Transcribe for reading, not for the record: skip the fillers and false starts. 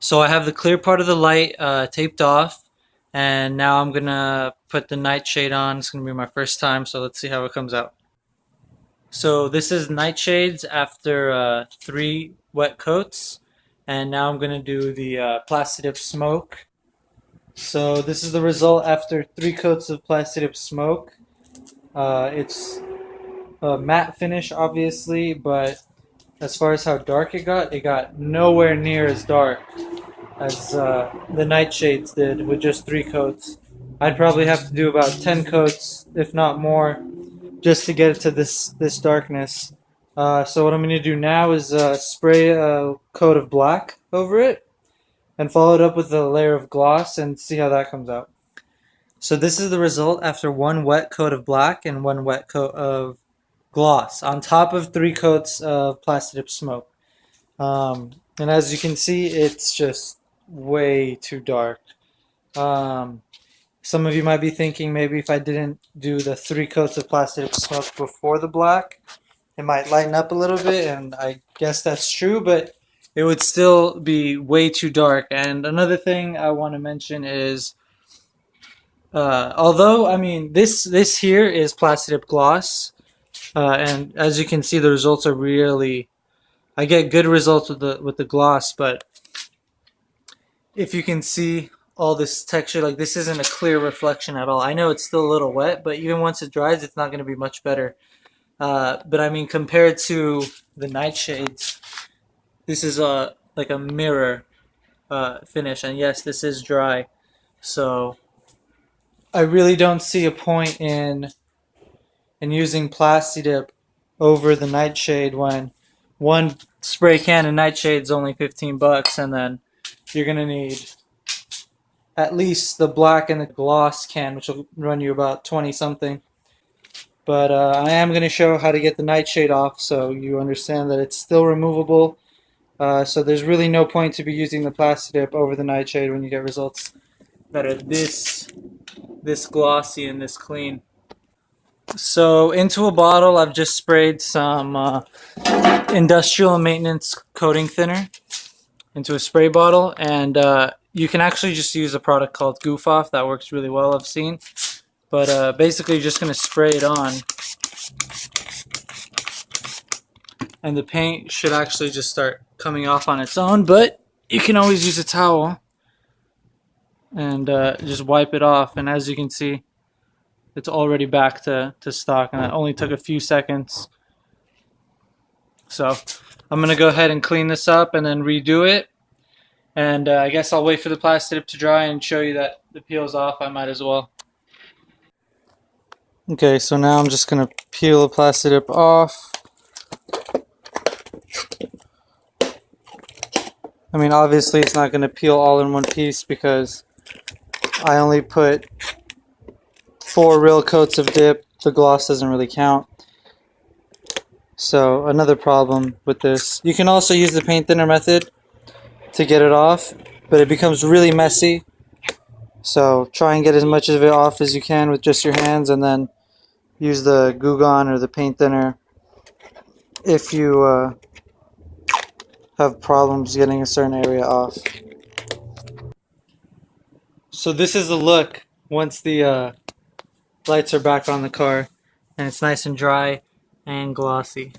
So I have the clear part of the light taped off, and now I'm gonna put the nightshade on. It's gonna be my first time, so let's see how it comes out. So this is nightshades after 3 wet coats, and now I'm gonna do the PlastiDip smoke. So this is the result after 3 coats of PlastiDip smoke. It's a matte finish, obviously, but as far as how dark it got nowhere near as dark as the nightshades did with just 3 coats. I'd probably have to do about 10 coats, if not more, just to get it to this darkness. So what I'm going to do now is spray a coat of black over it and follow it up with a layer of gloss and see how that comes out. So this is the result after 1 wet coat of black and 1 wet coat of gloss on top of 3 coats of PlastiDip smoke. And as you can see, it's just way too dark. Some of you might be thinking maybe if I didn't do the 3 coats of PlastiDip smoke before the black, it might lighten up a little bit, and I guess that's true, but it would still be way too dark. And another thing I want to mention is, although I mean this here is PlastiDip gloss, and as you can see, the results are really, I get good results with the gloss, but if you can see all this texture, like this isn't a clear reflection at all. I know it's still a little wet, but even once it dries, it's not going to be much better. But I mean, compared to the nightshades, this is like a mirror finish, and yes, this is dry. So I really don't see a point in using PlastiDip over the nightshade when one spray can of nightshade is only $15, and then you're gonna need at least the black and the gloss can, which will run you about 20 something. But I am going to show how to get the nightshade off so you understand that it's still removable. So there's really no point to be using the PlastiDip over the nightshade when you get results that are this glossy and this clean. So into a bottle, I've just sprayed some industrial maintenance coating thinner into a spray bottle, and you can actually just use a product called Goof Off that works really well, I've seen. But basically, you're just going to spray it on, and the paint should actually just start coming off on its own. But you can always use a towel and just wipe it off. And as you can see, it's already back to stock, and it only took a few seconds. So I'm going to go ahead and clean this up and then redo it. And I guess I'll wait for the PlastiDip to dry and show you that the peel's off. I might as well. Okay, so now I'm just going to peel the PlastiDip off. I mean, obviously it's not going to peel all in one piece because I only put 4 real coats of dip. The gloss doesn't really count. So another problem with this. You can also use the paint thinner method to get it off, but it becomes really messy. So try and get as much of it off as you can with just your hands, and then use the Goo Gone or the paint thinner if you have problems getting a certain area off. So this is the look once the lights are back on the car and it's nice and dry and glossy.